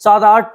7-8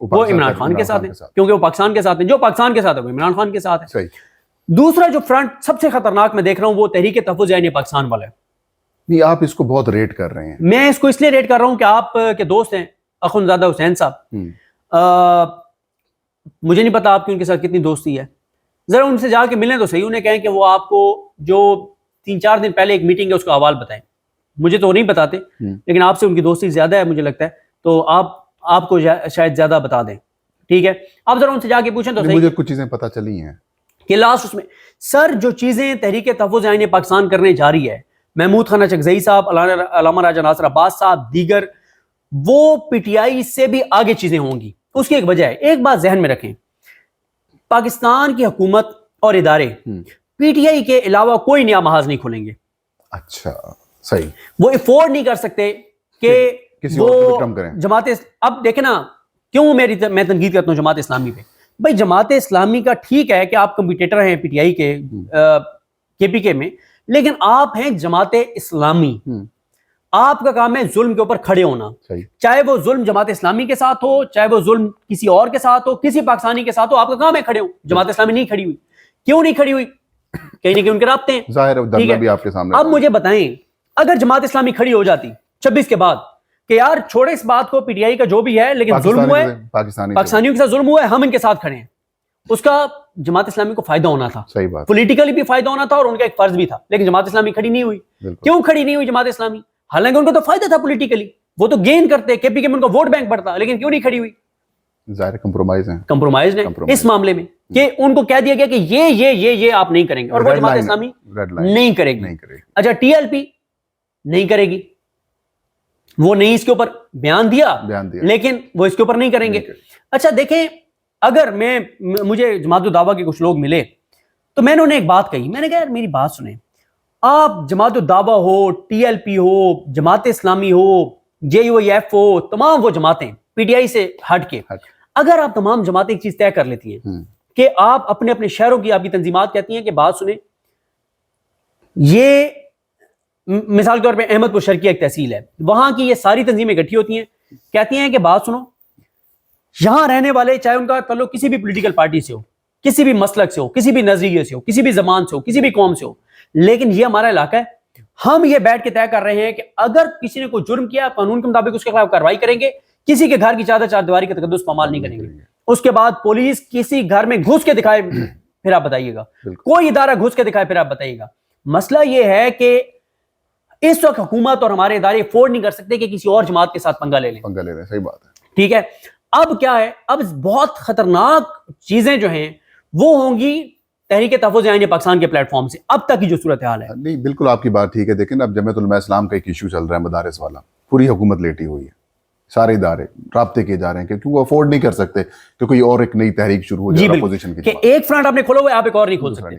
وہ عمران خان کے ساتھ ہیں، کیونکہ وہ پاکستان کے ساتھ ہیں. جو پاکستان کے ساتھ ہے وہ عمران خان کے ساتھ ہے. صحیح. دوسرا جو فرنٹ سب سے خطرناک میں دیکھ رہا ہوں وہ تحریک تحفظ عین پاکستان والا ہے. نہیں آپ اس کو بہت ریٹ کر رہے ہیں. میں اس کو اس لیے ریٹ کر رہا ہوں کہ آپ کے دوست ہیں اخوندزادہ حسین صاحب. مجھے نہیں پتا آپ کی ان کے ساتھ کتنی دوستی ہے. ذرا ان سے جا کے ملیں تو صحیح. انہیں کہیں کہ وہ آپ کو جو 3-4 دن پہلے ایک میٹنگ ہے اس کا حوال بتائیں. مجھے تو نہیں بتاتے لیکن آپ سے ان کی دوستی زیادہ ہے مجھے لگتا ہے, تو آپ کو شاید زیادہ بتا دیں. ٹھیک ہے, آپ ذرا ان سے جا کے پوچھیں تو صحیح. مجھے کچھ چیزیں پتہ چلی ہیں کہ لاسٹ اس میں سر جو چیزیں تحریک تحفظ عین پاکستان کرنے جا رہی ہے, محمود خان چکزئی صاحب, علامہ راجہ ناصر عباس صاحب, دیگر, وہ پی ٹی آئی سے بھی آگے چیزیں ہوں گی. اس کی ایک وجہ ہے, ایک بات ذہن میں رکھیں, پاکستان کی حکومت اور ادارے پی ٹی آئی کے علاوہ کوئی نیا محاذ نہیں کھولیں گے. اچھا صحیح. وہ افورڈ نہیں کر سکتے کہ وہ جماعت. اب دیکھیں نا کیوں میں تنقید کرتا ہوں جماعت اسلامی پہ. بھائی جماعت اسلامی کا ٹھیک ہے کہ آپ کمپیٹیٹر ہیں پی ٹی آئی کے پی کے میں, لیکن آپ ہیں جماعت اسلامی. آپ کا کام ہے ظلم کے اوپر کھڑے ہونا, چاہے وہ ظلم جماعت اسلامی کے ساتھ ہو, چاہے وہ ظلم کسی اور کے ساتھ ہو, کسی پاکستانی کے ساتھ ہو, آپ کا کام ہے کھڑے ہو. جماعت اسلامی نہیں کھڑی ہوئی. کیوں نہیں کھڑی ہوئی؟ کہیں نہ کہیں ان کے رابطے ہیں. ظاہر ہے بھی آپ کے سامنے. اب مجھے بتائیں اگر جماعت اسلامی کھڑی ہو جاتی 26 کے بعد کہ یار چھوڑے اس بات کو, پی ٹی آئی کا جو بھی ہے لیکن ظلم ہوا ہے, پاکستانیوں کے ساتھ ظلم ہوا ہے, ہم ان کے ساتھ کھڑے ہیں, اس کا جماعت اسلامی کو فائدہ ہونا تھا. صحیح بات. پولیٹیکلی بھی فائدہ ہونا تھا اور ان کا ایک فرض بھی تھا, لیکن جماعت اسلامی کھڑی نہیں ہوئی. کیوں کھڑی نہیں ہوئی جماعت اسلامی؟ حالانکہ ان کو تو فائدہ تھا پولیٹیکلی, وہ تو گین کرتے, کے پی کے میں ان کا ووٹ بینک بڑھتا, لیکن کیوں نہیں کھڑی ہوئی؟ ظاہر کمپرومائز ہیں. کمپرومائز نے اس معاملے میں کہ ان کو کہہ دیا گیا کہ یہ آپ نہیں کریں گے, اور وہ جماعت اسلامی نہیں کرے گی. اچھا ٹی ایل پی نہیں کرے گی, وہ نہیں اس کے اوپر بیان دیا لیکن وہ اس کے اوپر نہیں کریں گے. اچھا دیکھیں, اگر مجھے جماعت الدعویٰ کے کچھ لوگ ملے تو میں نے انہیں ایک بات کہی, میں نے کہا یار میری بات سنیں, آپ جماعت الدعویٰ ہو, T L P who, Jamaat Islami who, J you I F ہو, تمام وہ جماعتیں پی ٹی آئی سے ہٹ کے, اگر آپ تمام جماعتیں ایک چیز طے کر لیتی ہیں کہ آپ اپنے اپنے شہروں کی, آپ کی تنظیمات کہتی ہیں کہ بات سنیں, یہ مثال کے طور پہ احمد پور شرقیہ ایک تحصیل ہے, وہاں کی یہ ساری تنظیمیں اکٹھی ہوتی ہیں, کہتی ہیں کہ بات سنو, یہاں رہنے والے چاہے ان کا تعلق کسی بھی پولیٹیکل پارٹی سے ہو, کسی بھی مسلک سے ہو, کسی بھی نظریے سے ہو, کسی بھی زبان سے ہو, کسی بھی قوم سے ہو, لیکن یہ ہمارا علاقہ ہے, ہم یہ بیٹھ کے طے کر رہے ہیں کہ اگر کسی نے کوئی جرم کیا قانون کے مطابق اس کے خلاف کارروائی کریں گے, کسی کے گھر کی چادر چار دیواری کا تقدس پامال نہیں کریں گے. اس کے بعد پولیس کسی گھر میں گھس کے دکھائے پھر آپ بتائیے گا, کوئی ادارہ گھس کے دکھائے پھر آپ بتائیے گا. مسئلہ یہ ہے کہ اس وقت حکومت اور ہمارے ادارے افورڈ نہیں کر سکتے کہ کسی اور جماعت کے ساتھ پنگا لے لیں. صحیح بات ہے. ٹھیک ہے, اب کیا ہے, اب بہت خطرناک چیزیں جو ہیں وہ ہوں گی تحریک تحفظ عین پاکستان کے پلیٹ فارم سے. اب تک کی جو صورتحال ہے, نہیں بالکل آپ کی بات ٹھیک ہے. دیکھیں اب جمعیت علماء اسلام کا ایک ایشو چل رہا ہے مدارس والا, پوری حکومت لیٹی ہوئی ہے, سارے ادارے رابطے کیے جا رہے ہیں کیونکہ وہ افورڈ نہیں کر سکتے کہ کوئی اور ایک نئی تحریک شروع ہو جائے اپوزیشن کی, کہ ایک فرنٹ آپ نے کھولا ہوا ہے, آپ ایک اور نہیں کھول سکتے.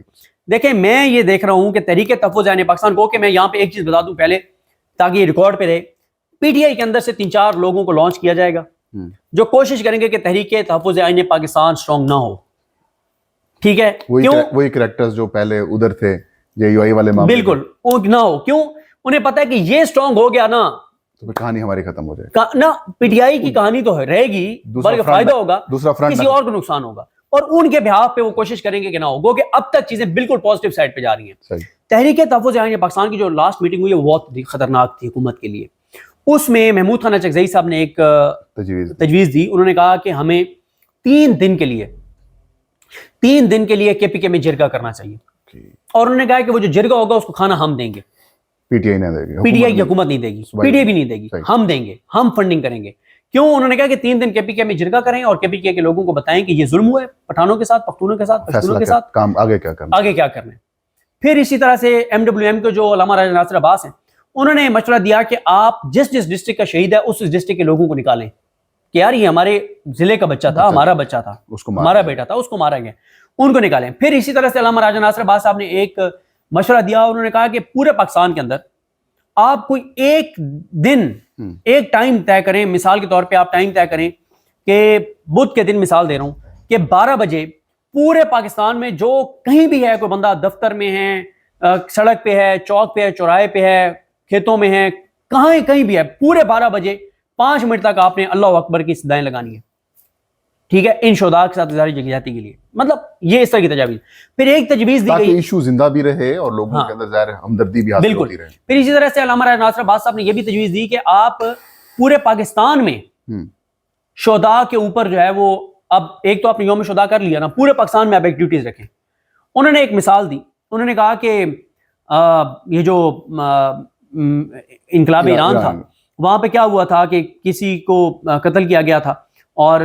دیکھیں میں یہ دیکھ رہا ہوں کہ تحریک تحفظ عین پاکستان کو, کہ میں یہاں پہ ایک چیز بتا دوں پہلے تاکہ یہ ریکارڈ پہ رہے, پی ٹی آئی کے اندر سے 3-4 لوگوں کو لانچ کیا جائے گا جو کوشش کریں گے کہ تحریک تحفظ عین پاکستان اسٹرانگ نہ ہو. ٹھیک ہے, وہی کریکٹرز جو پہلے ادھر تھے جے یو آئی والے معاملے, بالکل وہ نہ ہو. کیوں؟ انہیں پتہ ہے کہ یہ اسٹرانگ ہو گیا نا تو کہانی ہماری ختم ہو جائے گا نا, پی ٹی آئی کی کہانی تو رہے گی بلکہ فائدہ ہوگا, دوسرا فرنٹ کسی اور کو نقصان ہوگا, اور ان کے بہاف پہ وہ کوشش کریں گے کہ نہ ہو. گو کہ اب تک چیزیں بالکل پازیٹیو سائڈ پہ جا رہی ہیں. تحریک تحفظ عین پاکستان کی جو لاسٹ میٹنگ ہوئی ہے وہ بہت خطرناک تھی حکومت کے لیے. اس میں محمود خان چکزئی صاحب نے ایک تجویز دی. انہوں نے کہا کہ ہمیں 3 دن کے لیے کے پی کے میں جرگہ کرنا چاہیے, اور انہوں نے کہا کہ وہ جو جرگہ ہوگا اس کو کھانا ہم دیں گے, پی ٹی آئی نہیں دے گی, پی ٹی آئی کی حکومت نہیں دے گی, پی ٹی آئی بھی نہیں دے گی, ہم دیں گے, ہم فنڈنگ کریں گے. کیوں؟ انہوں نے کہا کہ 3 دن کے پی کے میں جرگہ کریں اور کے پی کے لوگوں کو بتائیں کہ یہ ظلم ہوا ہے پٹھانوں کے ساتھ, پختونوں کے ساتھ, پشتونوں کے ساتھ, کام آگے کیا کرنا ہے. پھر اسی طرح سے ایم ڈبلیو ایم کے جو علامہ راجہ ناصر عباس ہیں, انہوں نے مشورہ دیا کہ آپ جس ڈسٹرکٹ کا شہید ہے اس ڈسٹرکٹ کے لوگوں کو نکالیں کہ یار یہ ہمارے ضلع کا بچہ تھا, ہمارا بچہ تھا, ہمارا بیٹا تھا, اس کو مارا گیا, ان کو نکالیں. پھر اسی طرح سے علامہ راجہ ناصر عباس صاحب نے ایک مشورہ دیا, انہوں نے کہا کہ پورے پاکستان کے اندر آپ کوئی ایک دن ایک ٹائم طے کریں, مثال کے طور پہ آپ ٹائم طے کریں کہ بدھ کے دن, مثال دے رہا ہوں, کہ 12 بجے پورے پاکستان میں جو کہیں بھی ہے, کوئی بندہ دفتر میں ہے, سڑک پہ ہے, چوک پہ ہے, چوراہے پہ ہے, کھیتوں میں ہے, کہیں بھی ہے, پورے 12 بجے 5 منٹ تک آپ نے اللہ اکبر کی صدائیں لگانی ہے. ٹھیک ہے، ان شہداء کے ساتھ اظہار یکجہتی کے لیے، مطلب یہ اس طرح کی تجاویز. پھر ایک تجویز دی تاکہ گئی ایشو زندہ بھی رہے اور لوگوں کے اندر ظاہر ہمدردی بھی حاصل ہوتی رہے. پھر اسی طرح سے علامہ راجہ ناصر عباس صاحب نے یہ بھی تجویز دی کہ آپ پورے پاکستان میں شہداء کے اوپر جو ہے وہ، اب ایک تو آپ نے یوم شہداء کر لیا نا، پورے پاکستان میں آپ ایکٹیویٹیز رکھیں. انہوں نے ایک مثال دی، انہوں نے کہا کہ یہ جو انقلاب ایران تھا وہاں پہ کیا ہوا تھا کہ کسی کو قتل کیا گیا تھا، اور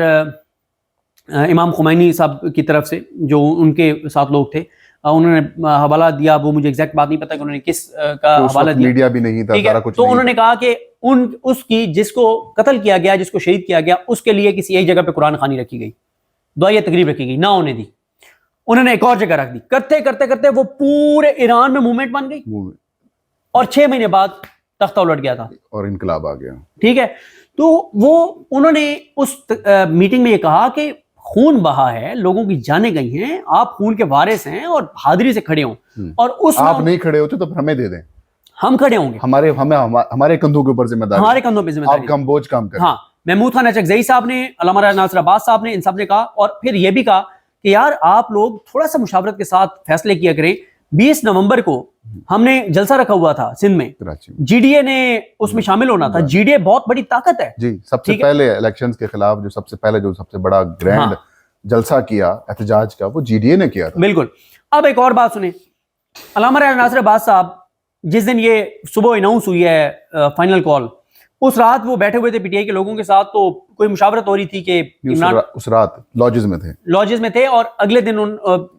امام خمینی صاحب کی طرف سے جو ان کے ساتھ لوگ تھے انہوں نے حوالہ دیا، وہ مجھے ایگزیکٹ بات نہیں پتا کہ انہوں نے کس کا حوالہ دیا، میڈیا بھی نہیں تھا سارا کچھ. تو انہوں نے کہا کہ اس کی جس کو قتل کیا گیا، جس کو شہید کیا گیا، اس کے لیے کسی ایک جگہ پہ قرآن خوانی رکھی گئی، دعائیہ تقریب رکھی گئی، نہ ہونے دی. انہوں نے ایک اور جگہ رکھ دی، کرتے کرتے کرتے وہ پورے ایران میں موومنٹ بن گئی، اور 6 مہینے بعد تختہ الٹ گیا تھا اور انقلاب آ گیا. ٹھیک ہے، تو وہ انہوں نے اس میٹنگ میں یہ کہا کہ خون بہا ہے، لوگوں کی جانیں گئی ہیں، آپ خون کے وارث ہیں اور بہادری سے کھڑے ہوں، اور اس آپ نہیں کھڑے ہوتے تو پھر ہمیں دے دیں، ہم کھڑے ہوں گے، ہمارے کندھوں کے اوپر ذمہ داری، ہمارے کندھوں پہ ذمہ داری، آپ کم بوجھ کام کریں. ہاں، محمود خان اچکزئی صاحب نے، علامہ راجہ ناصر عباس صاحب نے، ان سب نے کہا. اور پھر یہ بھی کہا کہ یار آپ لوگ تھوڑا سا مشاورت کے ساتھ فیصلے کیا کریں. 20 نومبر کو ہم نے جلسہ رکھا ہوا تھا سندھ میں، جی ڈی اے نے اس میں شامل ہونا تھا. جی ڈی اے بہت بڑی طاقت ہے جی، سب سے پہلے الیکشنز کے خلاف جو سب سے بڑا گرینڈ جلسہ کیا احتجاج کا، وہ جی ڈی اے نے کیا تھا. بالکل. اب ایک اور بات سنیں، علامہ راجہ ناصر عباس صاحب جس دن یہ صبح اناؤنس ہوئی ہے فائنل کال، اس رات وہ بیٹھے ہوئے تھے پی ٹی آئی کے لوگوں کے ساتھ، تو کوئی مشاورت ہو رہی تھی کہ اس رات لاجز میں تھے اور اگلے دن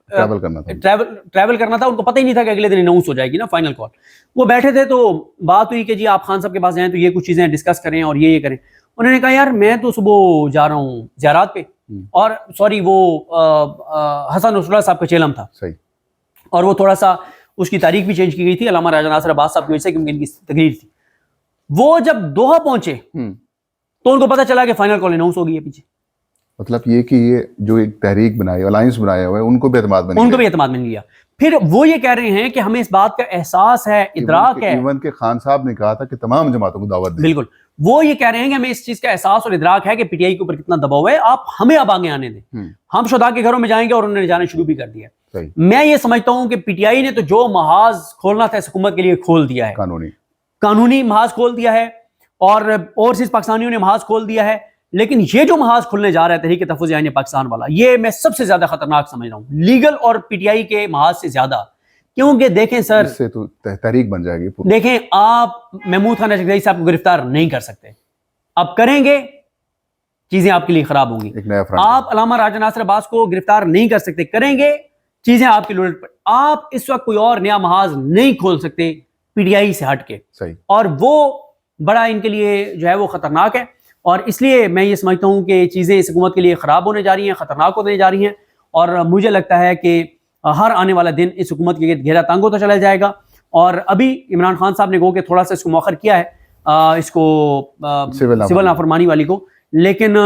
ٹریول کرنا تھا. ان کو پتہ ہی نہیں تھا کہ اگلے دن اناؤنس ہو جائے گی نا فائنل کال. وہ بیٹھے تھے تو بات ہوئی کہ جی آپ خان صاحب کے پاس جائیں تو یہ کچھ چیزیں ڈسکس کریں اور یہ کریں. انہوں نے کہا یار میں تو صبح جا رہا ہوں زیارات پہ، اور سوری وہ حسن نصراللہ صاحب کا چیلم تھا، صحیح، اور وہ تھوڑا سا اس کی تاریخ بھی چینج کی گئی تھی علامہ راجہ ناصر عباس صاحب کی وجہ سے، کیونکہ ان کی تقریر تھی. وہ جب دوحہ پہنچے تو ان کو پتا چلا کہ فائنل کال اناؤنس ہو گئی ہے پیچھے. مطلب یہ کہ یہ جو ایک تحریک بنائی، الائنس بنایا ہوا ہے، ان کو بھی اعتماد بن گیا. پھر وہ یہ کہہ رہے ہیں کہ ہمیں اس بات کا احساس ہے، ادراک ہے، ایون کہ خان صاحب نے کہا تھا کہ تمام جماعتوں کو دعوت دیں. بالکل، وہ یہ کہہ رہے ہیں کہ ہمیں اس چیز کا احساس اور ادراک ہے کہ پی ٹی آئی کے اوپر کتنا دباؤ ہے، آپ ہمیں اب آگے آنے دیں. ہم شہداء کے گھروں میں جائیں گے، اور انہوں نے جانا شروع بھی کر دیا. میں یہ سمجھتا ہوں کہ پی ٹی آئی نے تو جو محاذ کھولنا تھا اس حکومت کے لیے کھول دیا ہے، قانونی محاذ کھول دیا ہے، اور اوورسیز پاکستانیوں نے محاذ کھول دیا ہے. لیکن یہ جو محاذ کھلنے جا رہا ہے تحریک تحفظ آئین پاکستان والا، یہ میں سب سے زیادہ خطرناک سمجھ رہا ہوں، لیگل اور پی ٹی آئی کے محاذ سے زیادہ. کیونکہ دیکھیں سر، اس سے تو تحریک بن جائے گی. دیکھیں آپ محمود خان اچکزئی صاحب کو گرفتار نہیں کر سکتے، اب کریں گے چیزیں آپ کے لیے خراب ہوں گی. آپ علامہ راجہ ناصر عباس کو گرفتار نہیں کر سکتے، کریں گے چیزیں آپ کی لوٹ پر. آپ اس وقت کوئی اور نیا محاذ نہیں کھول سکتے پی ٹی آئی سے ہٹ کے، اور وہ بڑا ان کے لیے جو ہے وہ خطرناک ہے. اور اس لیے میں یہ سمجھتا ہوں کہ چیزیں اس حکومت کے لیے خراب ہونے جا رہی ہیں، خطرناک ہونے جا رہی ہیں، اور مجھے لگتا ہے کہ ہر آنے والا دن اس حکومت کے گھیرا تنگ ہوتا چلا جائے گا. اور ابھی عمران خان صاحب نے گو کہ تھوڑا سا اس کو مؤخر کیا ہے، اس کو سول نافرمانی والی کو، لیکن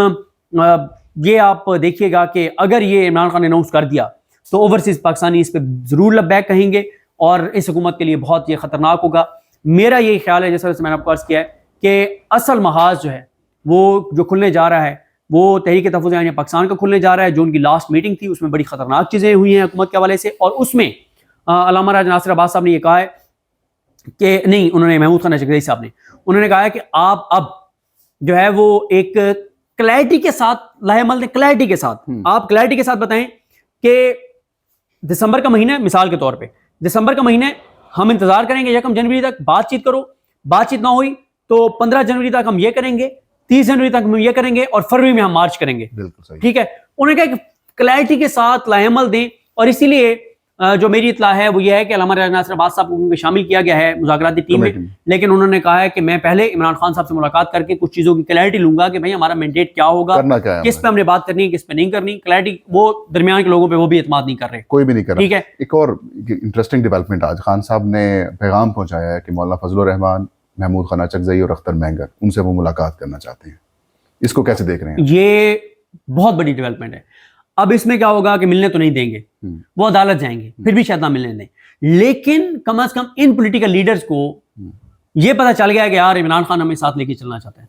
یہ آپ دیکھیے گا کہ اگر یہ عمران خان نے اناؤنس کر دیا تو اوورسیز پاکستانی اس پہ ضرور لبیک کہیں گے، اور اس حکومت کے لیے بہت یہ خطرناک ہوگا. میرا یہ خیال ہے، جیسا میں نے آپ کو عرض کیا ہے، کہ اصل محاذ جو ہے وہ جو کھلنے جا رہا ہے وہ تحریک تحفظ آئین پاکستان کا کھلنے جا رہا ہے. جو ان کی لاسٹ میٹنگ تھی اس میں بڑی خطرناک چیزیں ہوئی ہیں حکومت کے حوالے سے، اور اس میں علامہ راجہ ناصر عباس صاحب نے یہ کہا ہے کہ نہیں، انہوں نے محمود خان اچکزئی صاحب نے انہوں نے کہا ہے کہ آپ اب جو ہے وہ ایک کلیئرٹی کے ساتھ لاہے عمل دیں، کلیئرٹی کے ساتھ آپ کلیئرٹی کے ساتھ بتائیں کہ دسمبر کا مہینہ، مثال کے طور پہ دسمبر کا مہینہ ہم انتظار کریں گے 1 جنوری تک، بات چیت کرو، بات چیت نہ ہوئی تو 15 جنوری تک ہم یہ کریں گے، 30 جنوری تک ہم یہ کریں گے، اور فروری میں ہم مارچ کریں گے. ٹھیک ہے، انہوں نے کہا کہ کلیئرٹی کے ساتھ لاہے عمل دیں. اور اسی لیے جو میری اطلاع ہے وہ یہ ہے کہ علامہ راجہ ناصر عباس صاحب کو شامل کیا گیا ہے مذاکراتی ٹیم میں، لیکن انہوں نے کہا ہے کہ میں پہلے عمران خان صاحب سے ملاقات کر کے کچھ چیزوں کی کلیئرٹی لوں گا کہ بھائی ہمارا مینڈیٹ کیا ہوگا، کس پہ ہم نے بات کرنی ہے، کس پہ نہیں کرنی. کلیئرٹی وہ درمیان کے لوگوں پہ وہ بھی اعتماد نہیں کر رہے، کوئی بھی نہیں کر رہا. ٹھیک ہے. ایک اور انٹرسٹنگ ڈیولپمنٹ، آج خان صاحب نے پیغام پہنچایا ہے کہ مولانا فضل الرحمان، محمود خان اچکزئی اور اختر مینگر، ان سے وہ ملاقات کرنا چاہتے ہیں. اس کو کیسے دیکھ رہے ہیں؟ یہ بہت بڑی ڈیولپمنٹ ہے. اب اس میں کیا ہوگا کہ ملنے تو نہیں دیں گے، وہ عدالت جائیں گے، پھر بھی شاید نہ ملنے دیں، لیکن کم از کم ان پولیٹیکل لیڈرز کو یہ پتہ چل گیا کہ یار عمران خان ہمیں ساتھ لے کے چلنا چاہتا ہے.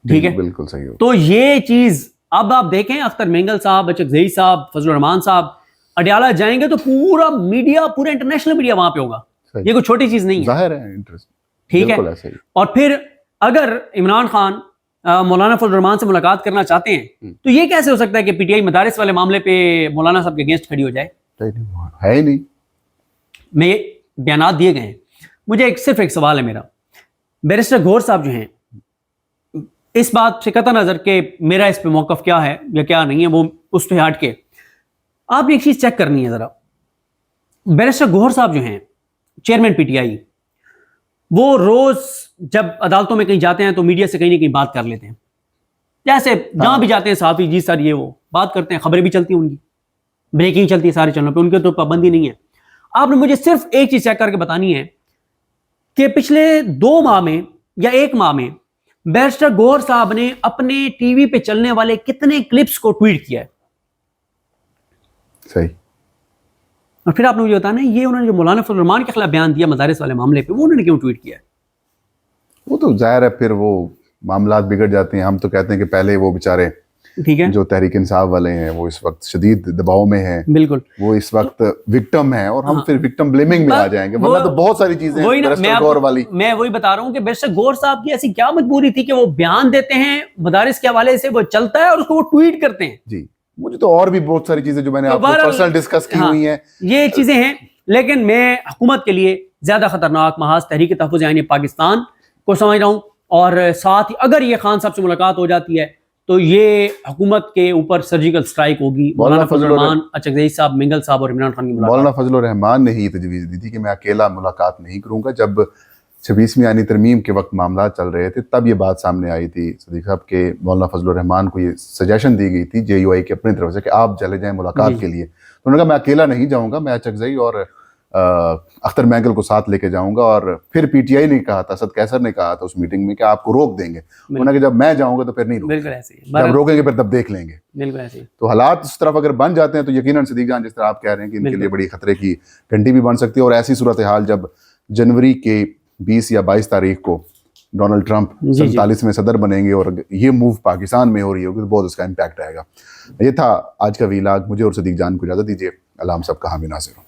ٹھیک ہے، بالکل صحیح ہو. تو یہ چیز اب آپ دیکھیں اختر مینگل صاحب, اچکزئی صاحب, فضل الرحمان صاحب اڈیالہ جائیں گے تو پورا میڈیا, پورا انٹرنیشنل میڈیا وہاں پہ ہوگا. یہ کوئی چھوٹی چیز نہیں ہے, ظاہر ہے انٹرسٹ. ٹھیک ہے. اور پھر اگر عمران خان مولانا فضل الرحمان سے ملاقات کرنا چاہتے ہیں تو یہ کیسے ہو سکتا ہے کہ پی ٹی آئی مدارس والے معاملے پہ مولانا صاحب کے اگینسٹ کھڑی ہو جائے؟ ہے ہی نہیں. میں بیانات دیے گئے ہیں. مجھے صرف ایک سوال ہے میرا, بیرسٹر گور صاحب جو ہیں, اس بات سے قطع نظر کہ میرا اس پہ موقف کیا ہے یا کیا نہیں ہے, وہ اس پہ ہٹ کے آپ نے ایک چیز چیک کرنی ہے ذرا. بیرسٹر گوہر صاحب جو ہیں چیئرمین پی ٹی آئی, وہ روز جب عدالتوں میں کہیں جاتے ہیں تو میڈیا سے کہیں نہ کہیں بات کر لیتے ہیں. جیسے جہاں بھی جاتے ہیں صحافی جی سر یہ وہ بات کرتے ہیں, خبریں بھی چلتی ہیں, ان کی بریکنگ چلتی ہے سارے چینلوں پہ, ان کے تو پابندی نہیں ہے. آپ نے مجھے صرف ایک چیز چیک کر کے بتانی ہے کہ پچھلے 2 ماہ میں یا 1 ماہ میں بیرسٹر گوہر صاحب نے اپنے ٹی وی پہ چلنے والے کتنے کلپس کو ٹویٹ کیا ہے. صحیح. اور پھر آپ نے مجھے بتانا ہے یہ انہوں نے جو مولانا فضل الرحمان کے خلاف بیان دیا مدارس والے معاملے پہ, وہ انہوں نے کیوں ٹویٹ کیا ہے؟ وہ تو ظاہر ہے پھر وہ معاملات بگڑ جاتے ہیں. ہم تو کہتے ہیں کہ پہلے وہ بیچارے ٹھیک ہے جو تحریک انصاف والے ہیں وہ اس وقت شدید دباؤ میں ہیں, بالکل وہ اس وقت وکٹم ہیں, اور ہم پھر وکٹم بلیمنگ میں آ جائیں گے, ورنہ تو بہت ساری چیزیں ہیں بیرسٹر گور والی. میں وہی بتا رہا ہوں کہ بیرسٹر گور صاحب کی ایسی کیا مجبوری تھی کہ وہ بیان دیتے ہیں مدارس کے حوالے سے, وہ چلتا ہے اور اس کو وہ ٹویٹ کرتے ہیں. جی مجھے تو اور بھی بہت ساری چیزیں جو میں نے آپ کو پرسنل ڈسکس کی ہوئی ہیں, یہ چیزیں ہیں. لیکن میں حکومت کے لیے زیادہ خطرناک محاذ تحریک تحفظ عین پاکستان کو سمجھ رہا ہوں, اور ساتھ ہی اگر یہ خان صاحب سے ملاقات ہو جاتی ہے تو یہ حکومت کے اوپر سرجیکل سٹرائک ہوگی. مولانا فضل الرحمان, اچکزئی صاحب, مینگل صاحب اور عمران خان کی ملاقات. مولانا فضل الرحمان نے ہی تجویز دی تھی کہ میں اکیلا ملاقات نہیں کروں گا. جب 26ویں آئینی ترمیم کے وقت معاملات چل رہے تھے تب یہ بات سامنے آئی تھی صدیق صاحب کہ مولانا فضل الرحمان کو یہ سجیشن دی گئی تھی JUI کی اپنی طرف سے کہ آپ چلے جائیں ملاقات کے لیے. تو انہوں نے کہا میں اکیلا نہیں جاؤں گا, میں اچکزئی اور اختر مینگل کو ساتھ لے کے جاؤں گا. اور پھر PTI نے کہا تھا, اسد کیسر نے کہا تھا اس میٹنگ میں کہ آپ کو روک دیں گے. انہوں نے کہا جب میں جاؤں گا تو پھر نہیں روکیں گے, بالکل ایسے ہی, جب روکیں گے پھر تب دیکھ لیں گے. بالکل ایسے ہی. تو حالات اس طرف اگر بن جاتے ہیں تو یقیناً صدیق جان جس طرح آپ کہہ رہے ہیں کہ ان کے لیے بڑی خطرے کی گھنٹی بھی بن سکتی ہے. اور ایسی صورتحال جب جنوری کے 20 یا 22 تاریخ کو ڈونلڈ ٹرمپ 47 میں صدر بنیں گے اور یہ موو پاکستان میں ہو رہی ہوگی تو بہت اس کا امپیکٹ آئے گا. یہ تھا آج کا ویلاگ. مجھے اور صدیق جان کو اجازت دیجیے. اللہ ہم سب کا حامی ناصر ہو.